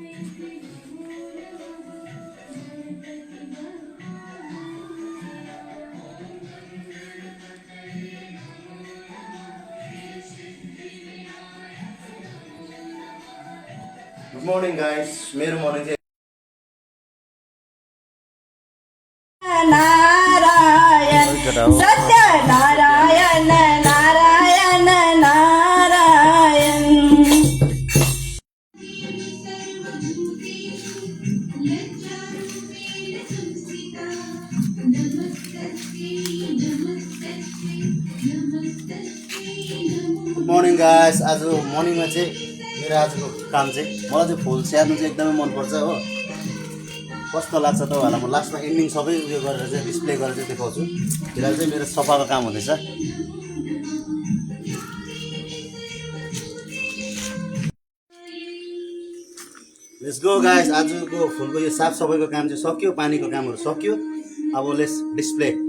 Good morning guys. मेरो morning चाहिँ Narayan Satya Narayan Narayan Narayan Good morning guys. आज मर्निङमा चाहिँ मेरो आजको काम चाहिँ मलाई चाहिँ फुल स्याहार्नु चाहिँ एकदमै मन पर्छ हो। कस्तो लाग्छ त होला म लास्टमा एन्डिङ सबै उयो गरेर चाहिँ डिस्प्ले गरेर चाहिँ देखाउँछु। फिलहाल चाहिँ मेरो सफाको काम हुँदैछ। Let's go guys. आजको फुलको यो साफ सफाइको काम चाहिँ सक्यो, पानीको कामहरु सक्यो। अब लेट्स डिस्प्ले।